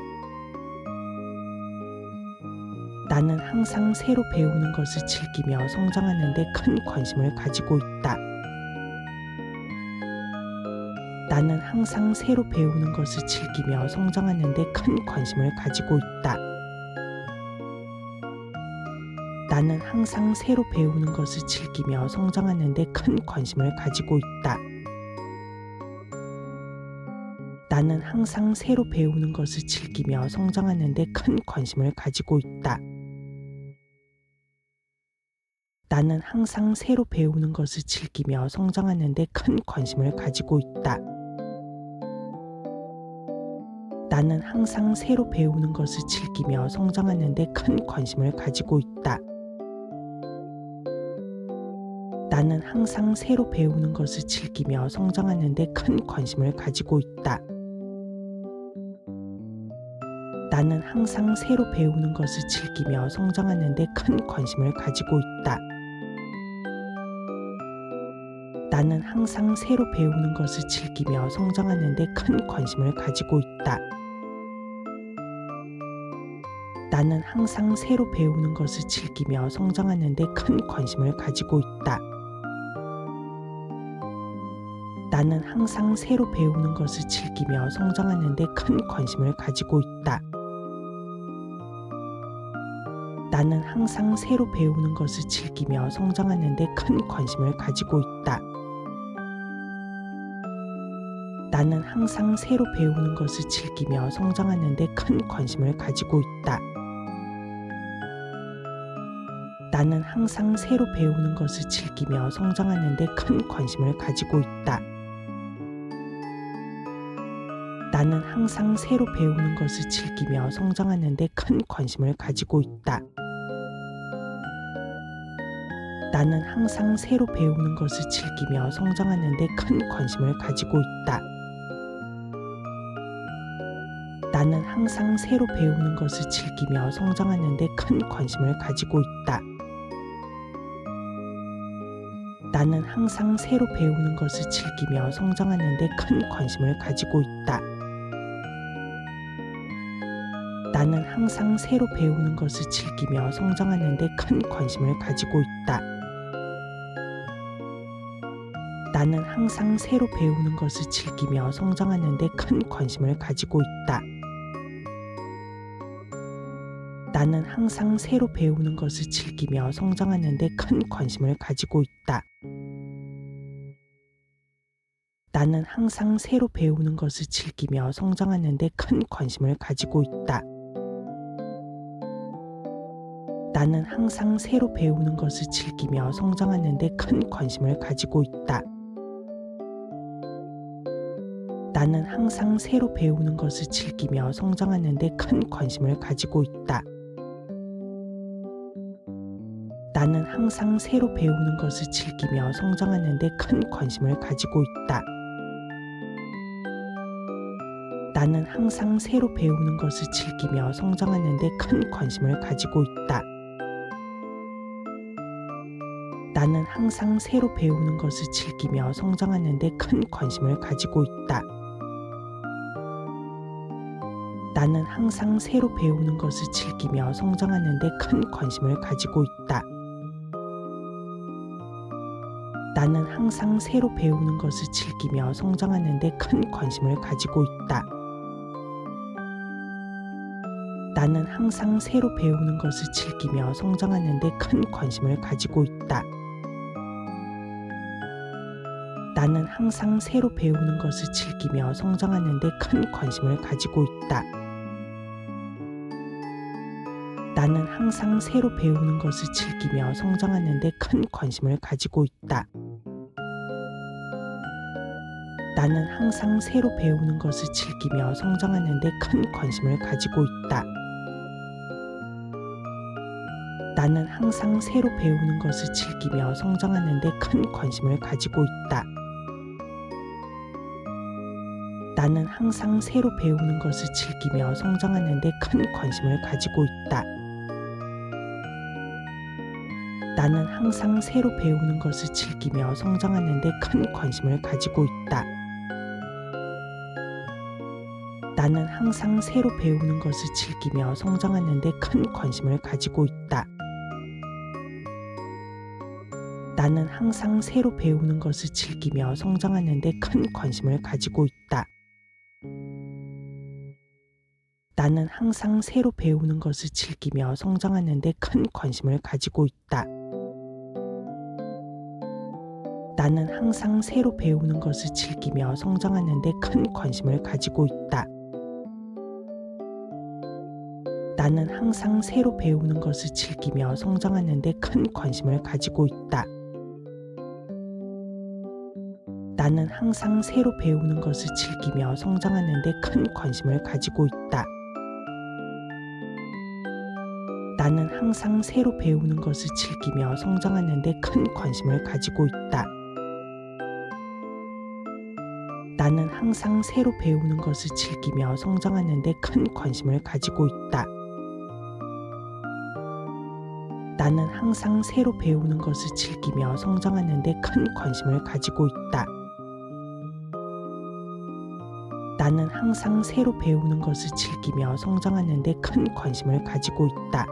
나는 항상 새로 배우는 것을 즐기며 성장하는 데 큰 관심을 가지고 있다. 나는 항상 새로 배우는 것을 즐기며 성장하는 데 큰 관심을 가지고 있다. 나는 항상 새로 배우는 것을 즐기며 성장하는 데 큰 관심을 가지고 있다. 나는 항상 새로 배우는 것을 즐기며 성장하는 데 큰 관심을 가지고 있다. 나는 항상 새로 배우는 것을 즐기며 성장하는 데 큰 관심을 가지고 있다. 나는 항상 새로 배우는 것을 즐기며 성장하는 데 큰 관심을 가지고 있다. 나는 항상 새로 배우는 것을 즐기며 성장하는 데 큰 관심을 가지고 있다. 나는 항상 새로 배우는 것을 즐기며 성장하는 데 큰 관심을 가지고 있다. 나는 항상 새로 배우는 것을 즐기며 성장하는 데 큰 관심을 가지고 있다. 나는 항상 새로 배우는 것을 즐기며 성장하는 데 큰 관심을 가지고 있다. 나는 항상 새로 배우는 것을 즐기며 성장하는 데 큰 관심을 가지고 있다. 나는 항상 새로 배우는 것을 즐기며 성장하는 데 큰 관심을 가지고 있다. 나는 항상 새로 배우는 것을 즐기며 성장하는 데 큰 관심을 가지고 있다. 나는 항상 새로 배우는 것을 즐기며 성장하는 데 큰 관심을 가지고 있다. 나는 항상 새로 배우는 것을 즐기며 성장하는 데 큰 관심을 가지고 있다. 나는 항상 새로 배우는 것을 즐기며 성장하는 데 큰 관심을 가지고 있다. 나는 항상 새로 배우는 것을 즐기며 성장하는 데 큰 관심을 가지고 있다. 나는 항상 새로 배우는 것을 즐기며 성장하는 데 큰 관심을 가지고 있다. 나는 항상 새로 배우는 것을 즐기며 성장하는 데 큰 관심을 가지고 있다. 나는 항상 새로 배우는 것을 즐기며 성장하는 데 큰 관심을 가지고 있다. 나는 항상 새로 배우는 것을 즐기며 성장하는 데 큰 관심을 가지고 있다. 나는 항상 새로 배우는 것을 즐기며 성장하는 데 큰 관심을 가지고 있다. 나는 항상 새로 배우는 것을 즐기며 성장하는 데 큰 관심을 가지고 있다. 나는 항상 새로 배우는 것을 즐기며 성장하는 데 큰 관심을 가지고 있다. 나는 항상 새로 배우는 것을 즐기며 성장하는 데 큰 관심을 가지고 있다. 나는 항상 새로 배우는 것을 즐기며 성장하는 데 큰 관심을 가지고 있다. 나는 항상 새로 배우는 것을 즐기며 성장하는 데 큰 관심을 가지고 있다. 나는 항상 새로 배우는 것을 즐기며 성장하는 데 큰 관심을 가지고 있다. 나는 항상 새로 배우는 것을 즐기며 성장하는 데 큰 관심을 가지고 있다. 나는 항상 새로 배우는 것을 즐기며 성장하는 데 큰 관심을 가지고 있다. 나는 항상 새로 배우는 것을 즐기며 성장하는 데 큰 관심을 가지고 있다. 나는 항상 새로 배우는 것을 즐기며 성장하는 데 큰 관심을 가지고 있다. 나는 항상 새로 배우는 것을 즐기며 성장하는 데 큰 관심을 가지고 있다. 나는 항상 새로 배우는 것을 즐기며 성장하는 데 큰 관심을 가지고 있다. 나는 항상 새로 배우는 것을 즐기며 성장하는 데 큰 관심을 가지고 있다. 나는 항상 새로 배우는 것을 즐기며 성장하는 데 큰 관심을 가지고 있다. 나는 항상 새로 배우는 것을 즐기며 성장하는 데 큰 관심을 가지고 있다. 나는 항상 새로 배우는 것을 즐기며 성장하는 데 큰 관심을 가지고 있다. 나는 항상 새로 배우는 것을 즐기며 성장하는 데 큰 관심을 가지고 있다. 나는 항상 새로 배우는 것을 즐기며 성장하는 데 큰 관심을 가지고 있다. 나는 항상 새로 배우는 것을 즐기며 성장하는 데 큰 관심을 가지고 있다. 나는 항상 새로 배우는 것을 즐기며 성장하는 데 큰 관심을 가지고 있다. 나는 항상 새로 배우는 것을 즐기며 성장하는 데 큰 관심을 가지고 있다. 나는 항상 새로 배우는 것을 즐기며 성장하는 데 큰 관심을 가지고 있다. 나는 항상 새로 배우는 것을 즐기며 성장하는 데 큰 관심을 가지고 있다. 나는 항상 새로 배우는 것을 즐기며 성장하는 데 큰 관심을 가지고 있다.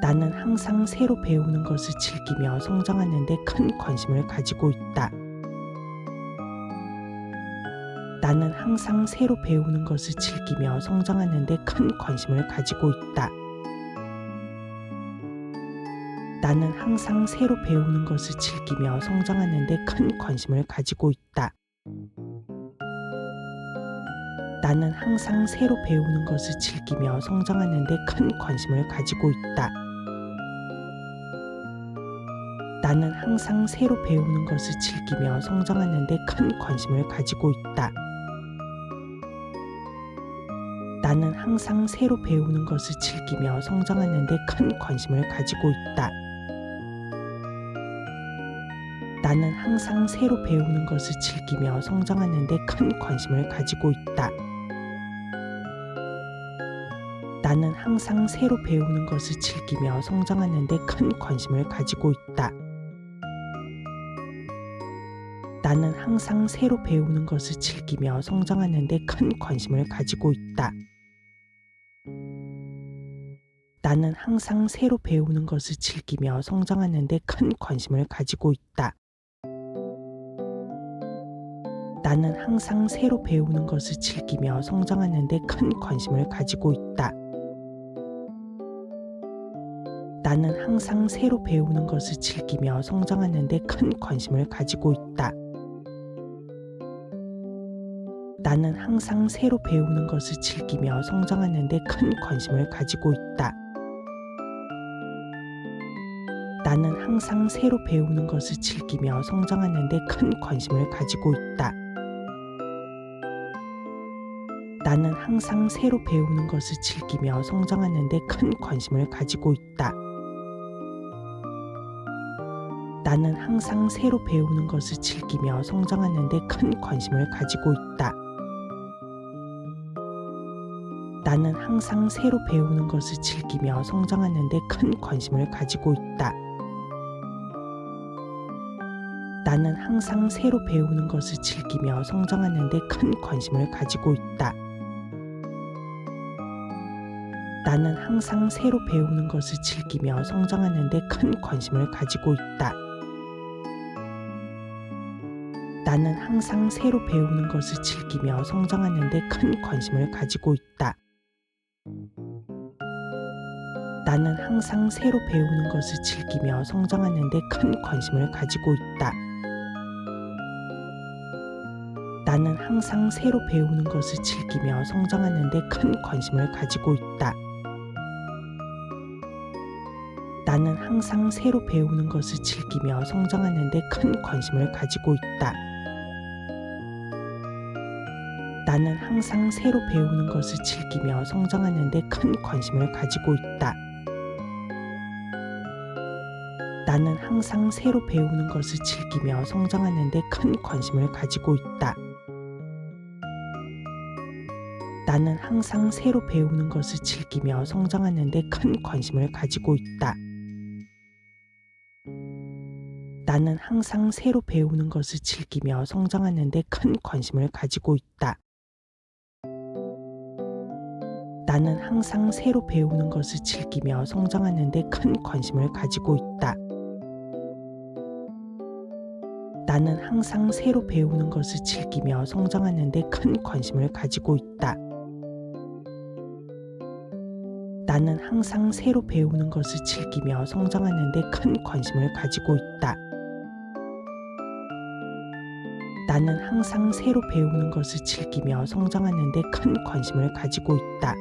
나는 항상 새로 배우는 것을 즐기며 성장하는 데 큰 관심을 가지고 있다. 나는 항상 새로 배우는 것을 즐기며 성장하는 데 큰 관심을 가지고 있다. 나는 항상 새로 배우는 것을 즐기며 성장하는 데 큰 관심을 가지고 있다. 나는 항상 새로 배우는 것을 즐기며 성장하는 데 큰 관심을 가지고 있다. 나는 항상 새로 배우는 것을 즐기며 성장하는 데 큰 관심을 가지고 있다. 나는 항상 새로 배우는 것을 즐기며 성장하는 데 큰 관심을 가지고 있다. 나는 항상 새로 배우는 것을 즐기며 성장하는 데 큰 관심을 가지고 있다. 나는 항상 새로 배우는 것을 즐기며 성장하는 데 큰 관심을 가지고 있다. 나는 항상 새로 배우는 것을 즐기며 성장하는 데 큰 관심을 가지고 있다. 나는 항상 새로 배우는 것을 즐기며 성장하는 데 큰 관심을 가지고 있다. 나는 항상 새로 배우는 것을 즐기며 성장하는 데 큰 관심을 가지고 있다. 나는 항상 새로 배우는 것을 즐기며 성장하는 데 큰 관심을 가지고 있다. 나는 항상 새로 배우는 것을 즐기며 성장하는 데 큰 관심을 가지고 있다. 나는 항상 새로 배우는 것을 즐기며 성장하는 데 큰 관심을 가지고 있다. 나는 항상 새로 배우는 것을 즐기며 성장하는 데 큰 관심을 가지고 있다. 나는 항상 새로 배우는 것을 즐기며 성장하는 데 큰 관심을 가지고 있다. 나는 항상 새로 배우는 것을 즐기며 성장하는 데 큰 관심을 가지고 있다. 나는 항상 새로 배우는 것을 즐기며 성장하는 데 큰 관심을 가지고 있다. 나는 항상 새로 배우는 것을 즐기며 성장하는 데 큰 관심을 가지고 있다. 나는 항상 새로 배우는 것을 즐기며 성장하는 데 큰 관심을 가지고 있다. 나는 항상 새로 배우는 것을 즐기며 성장하는 데 큰 관심을 가지고 있다. 나는 항상 새로 배우는 것을 즐기며 성장하는 데 큰 관심을 가지고 있다. 나는 항상 새로 배우는 것을 즐기며 성장하는 데 큰 관심을 가지고 있다. 나는 항상 새로 배우는 것을 즐기며 성장하는 데 큰 관심을 가지고 있다. 나는 항상 새로 배우는 것을 즐기며 성장하는 데 큰 관심을 가지고 있다. 나는 항상 새로 배우는 것을 즐기며 성장하는 데 큰 관심을 가지고 있다. 나는 항상 새로 배우는 것을 즐기며 성장하는 데 큰 관심을 가지고 있다. 나는 항상 새로 배우는 것을 즐기며 성장하는 데 큰 관심을 가지고 있다. 나는 항상 새로 배우는 것을 즐기며 성장하는 데 큰 관심을 가지고 있다. 나는 항상 새로 배우는 것을 즐기며 성장하는 데 큰 관심을 가지고 있다. 나는 항상 새로 배우는 것을 즐기며 성장하는 데 큰 관심을 가지고 있다.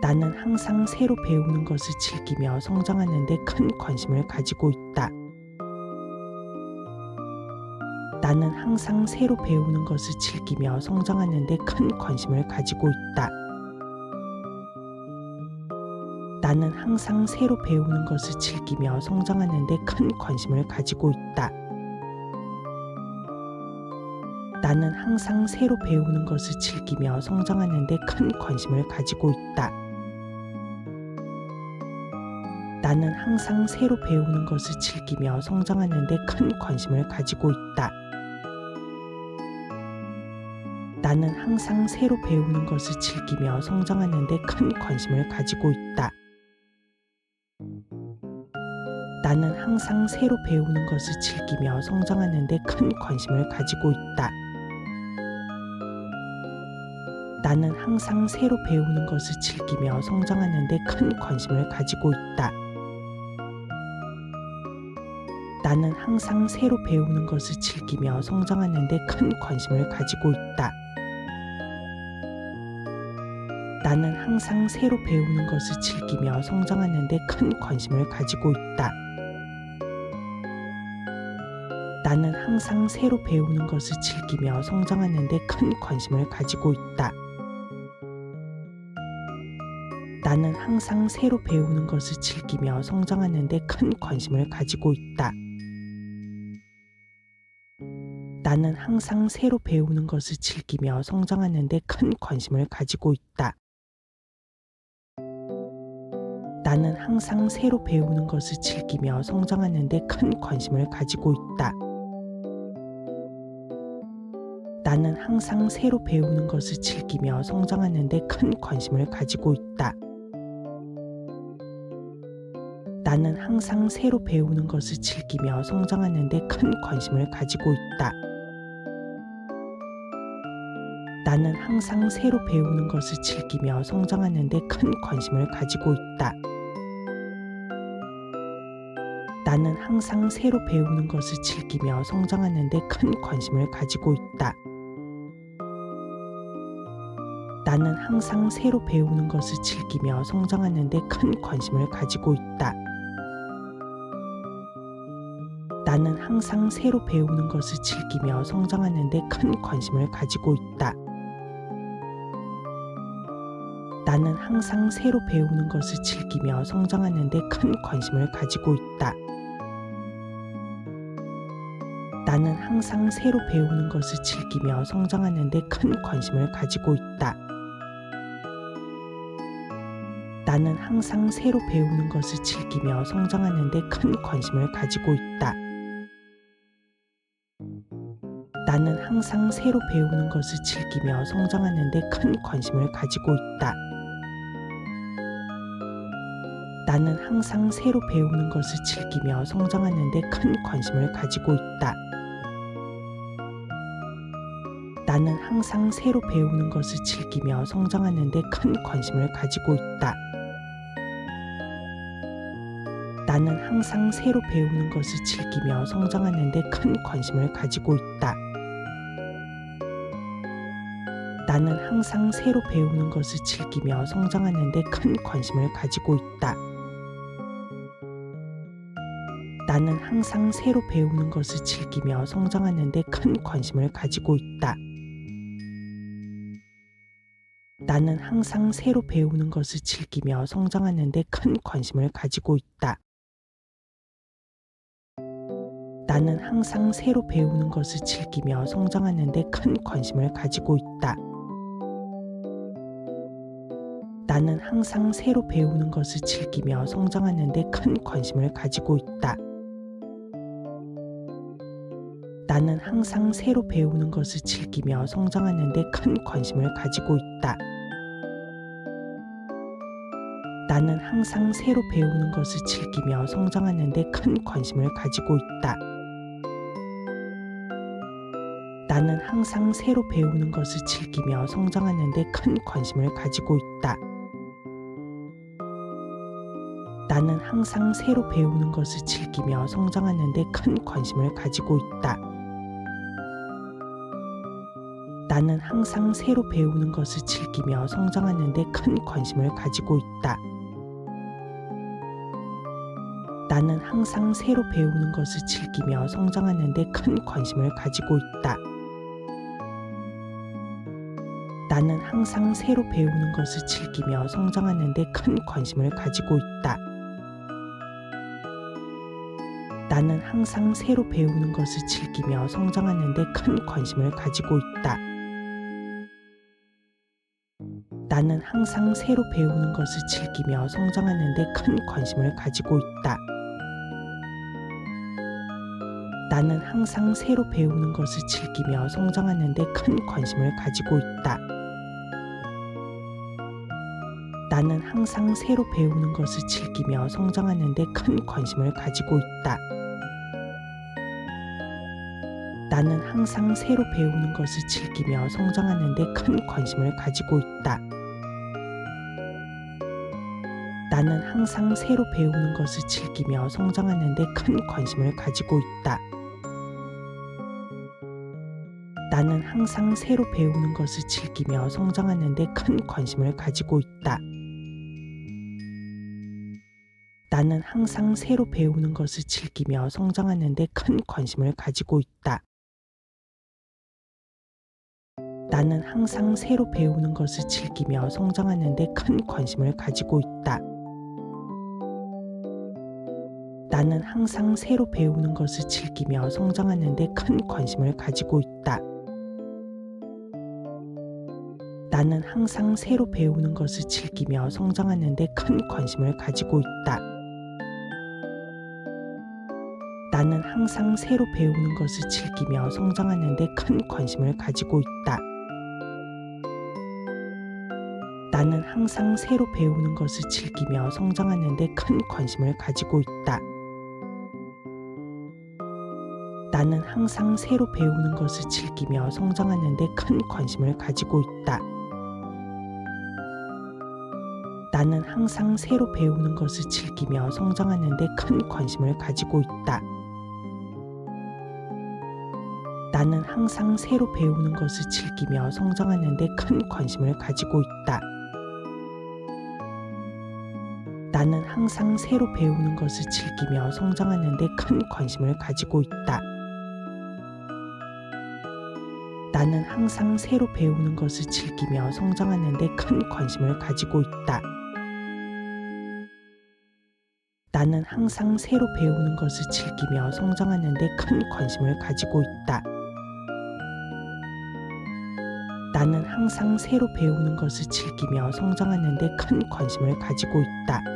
나는 항상 새로 배우는 것을 즐기며 성장하는 데 큰 관심을 가지고 있다. 나는 항상 새로 배우는 것을 즐기며 성장하는 데 큰 관심을 가지고 있다. 나는 항상 새로 배우는 것을 즐기며 성장하는 데 큰 관심을 가지고 있다. 나는 항상 새로 배우는 것을 즐기며 성장하는 데 큰 관심을 가지고 있다. 나는 항상 새로 배우는 것을 즐기며 성장하는 데 큰 관심을 가지고 있다. 나는 항상 새로 배우는 것을 즐기며 성장하는 데 큰 관심을 가지고 있다. 나는 항상 새로 배우는 것을 즐기며 성장하는 데 큰 관심을 가지고 있다. 나는 항상 새로 배우는 것을 즐기며 성장하는 데 큰 관심을 가지고 있다. 나는 항상 새로 배우는 것을 즐기며 성장하는 데 큰 관심을 가지고 있다. 나는 항상 새로 배우는 것을 즐기며 성장하는 데 큰 관심을 가지고 있다. 나는 항상 새로 배우는 것을 즐기며 성장하는 데 큰 관심을 가지고 있다. 나는 항상 새로 배우는 것을 즐기며 성장하는 데 큰 관심을 가지고 있다. 나는 항상 새로 배우는 것을 즐기며 성장하는 데 큰 관심을 가지고 있다. 나는 항상 새로 배우는 것을 즐기며 성장하는 데 큰 관심을 가지고 있다. 나는 항상 새로 배우는 것을 즐기며 성장하는 데 큰 관심을 가지고 있다. 나는 항상 새로 배우는 것을 즐기며 성장하는 데 큰 관심을 가지고 있다. 나는 항상 새로 배우는 것을 즐기며 성장하는 데 큰 관심을 가지고 있다. 나는 항상 새로 배우는 것을 즐기며 성장하는 데 큰 관심을 가지고 있다. 나는 항상 새로 배우는 것을 즐기며 성장하는 데 큰 관심을 가지고 있다. 나는 항상 새로 배우는 것을 즐기며 성장하는 데 큰 관심을 가지고 있다. 나는 항상 새로 배우는 것을 즐기며 성장하는 데 큰 관심을 가지고 있다. 나는 항상 새로 배우는 것을 즐기며 성장하는 데 큰 관심을 가지고 있다. 나는 항상 새로 배우는 것을 즐기며 성장하는 데 큰 관심을 가지고 있다. 나는 항상 새로 배우는 것을 즐기며 성장하는 데 큰 관심을 가지고 있다. 나는 항상 새로 배우는 것을 즐기며 성장하는 데 큰 관심을 가지고 있다. 나는 항상 새로 배우는 것을 즐기며 성장하는 데 큰 관심을 가지고 있다. 나는 항상 새로 배우는 것을 즐기며 성장하는 데 큰 관심을 가지고 있다. 나는 항상 새로 배우는 것을 즐기며 성장하는 데 큰 관심을 가지고 있다. 나는 항상 새로 배우는 것을 즐기며 성장하는 데 큰 관심을 가지고 있다. 나는 항상 새로 배우는 것을 즐기며 성장하는 데 큰 관심을 가지고 있다. 나는 항상 새로 배우는 것을 즐기며 성장하는 데 큰 관심을 가지고 있다. 나는 항상 새로 배우는 것을 즐기며 성장하는 데 큰 관심을 가지고 있다. 나는 항상 새로 배우는 것을 즐기며 성장하는 데 큰 관심을 가지고 있다. 나는 항상 새로 배우는 것을 즐기며 성장하는 데 큰 관심을 가지고 있다. 나는 항상 새로 배우는 것을 즐기며 성장하는 데 큰 관심을 가지고 있다. 나는 항상 새로 배우는 것을 즐기며 성장하는 데 큰 관심을 가지고 있다. 나는 항상 새로 배우는 것을 즐기며 성장하는 데 큰 관심을 가지고 있다. 나는 항상 새로 배우는 것을 즐기며 성장하는 데 큰 관심을 가지고 있다. 나는 항상 새로 배우는 것을 즐기며 성장하는 데 큰 관심을 가지고 있다. 나는 항상 새로 배우는 것을 즐기며 성장하는 데 큰 관심을 가지고 있다. 나는 항상 새로 배우는 것을 즐기며 성장하는 데 큰 관심을 가지고 있다. 나는 항상 새로 배우는 것을 즐기며 성장하는 데 큰 관심을 가지고 있다. 나는 항상 새로 배우는 것을 즐기며 성장하는 데 큰 관심을 가지고 있다. 나는 항상 새로 배우는 것을 즐기며 성장하는 데 큰 관심을 가지고 있다. 나는 항상 새로 배우는 것을 즐기며 성장하는 데 큰 관심을 가지고 있다. 나는 항상 새로 배우는 것을 즐기며 성장하는 데 큰 관심을 가지고 있다. 나는 항상 새로 배우는 것을 즐기며 성장하는 데 큰 관심을 가지고 있다. 나는 항상 새로 배우는 것을 즐기며 성장하는 데 큰 관심을 가지고 있다. 나는 항상 새로 배우는 것을 즐기며 성장하는 데 큰 관심을 가지고 있다. 나는 항상 새로 배우는 것을 즐기며 성장하는 데 큰 관심을 가지고 있다. 나는 항상 새로 배우는 것을 즐기며 성장하는 데 큰 관심을 가지고 있다. 나는 항상 새로 배우는 것을 즐기며 성장하는 데 큰 관심을 가지고 있다. 나는 항상 새로 배우는 것을 즐기며 성장하는 데 큰 관심을 가지고 있다. 나는 항상 새로 배우는 것을 즐기며 성장하는 데 큰 관심을 가지고 있다. 나는 항상 새로 배우는 것을 즐기며 성장하는 데 큰 관심을 가지고 있다. 나는 항상 새로 배우는 것을 즐기며 성장하는 데 큰 관심을 가지고 있다. 나는 항상 새로 배우는 것을 즐기며 성장하는 데 큰 관심을 가지고 있다. 나는 항상 새로 배우는 것을 즐기며 성장하는 데 큰 관심을 가지고 있다. 나는 항상 새로 배우는 것을 즐기며 성장하는 데 큰 관심을 가지고 있다.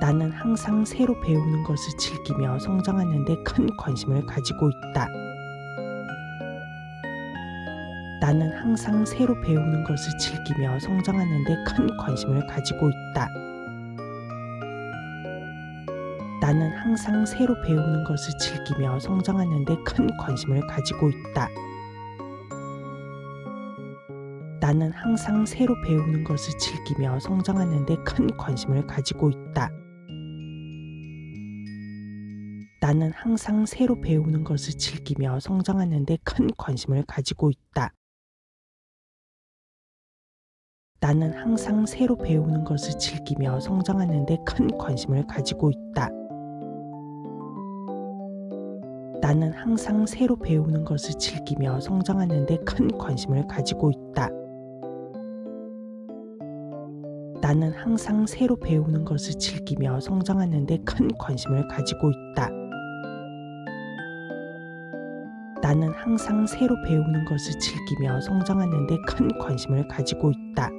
나는 항상 새로 배우는 것을 즐기며 성장하는 데 큰 관심을 가지고 있다. 나는 항상 새로 배우는 것을 즐기며 성장하는 데 큰 관심을 가지고 있다. 나는 항상 새로 배우는 것을 즐기며 성장하는 데 큰 관심을 가지고 있다. 나는 항상 새로 배우는 것을 즐기며 성장하는 데 큰 관심을 가지고 있다. 나는 항상 새로 배우는 것을 즐기며 성장하는 데 큰 관심을 가지고 있다. 나는 항상 새로 배우는 것을 즐기며 성장하는 데 큰 관심을 가지고 있다. 나는 항상 새로 배우는 것을 즐기며 성장하는 데 큰 관심을 가지고 있다. 나는 항상 새로 배우는 것을 즐기며 성장하는 데 큰 관심을 가지고 있다. 나는 항상 새로 배우는 것을 즐기며 성장하는 데 큰 관심을 가지고 있다.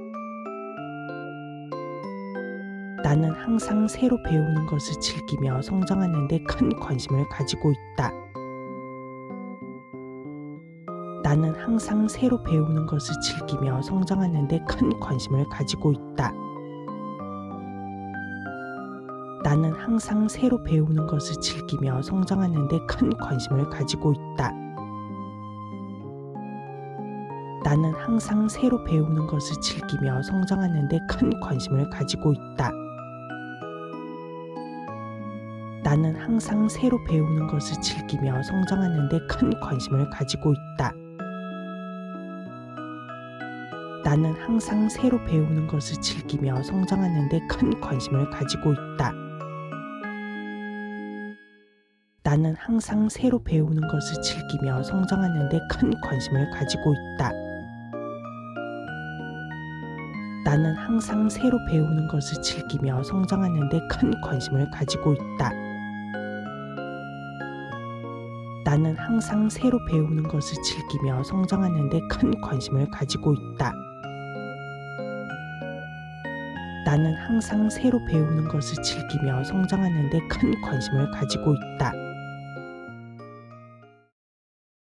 나는 항상 새로 배우는 것을 즐기며 성장하는 데 큰 관심을 가지고 있다. 나는 항상 새로 배우는 것을 즐기며 성장하는 데 큰 관심을 가지고 있다. 나는 항상 새로 배우는 것을 즐기며 성장하는 데 큰 관심을 가지고 있다. 나는 항상 새로 배우는 것을 즐기며 성장하는 데 큰 관심을 가지고 있다. 나는 항상 새로 배우는 것을 즐기며 성장하는 데 큰 관심을 가지고 있다. 나는 항상 새로 배우는 것을 즐기며 성장하는 데 큰 관심을 가지고 있다. 나는 항상 새로 배우는 것을 즐기며 성장하는 데 큰 관심을 가지고 있다. 나는 항상 새로 배우는 것을 즐기며 성장하는 데 큰 관심을 가지고 있다. 나는 항상 새로 배우는 것을 즐기며 성장하는 데 큰 관심을 가지고 있다. 나는 항상 새로 배우는 것을 즐기며 성장하는 데 큰 관심을 가지고 있다.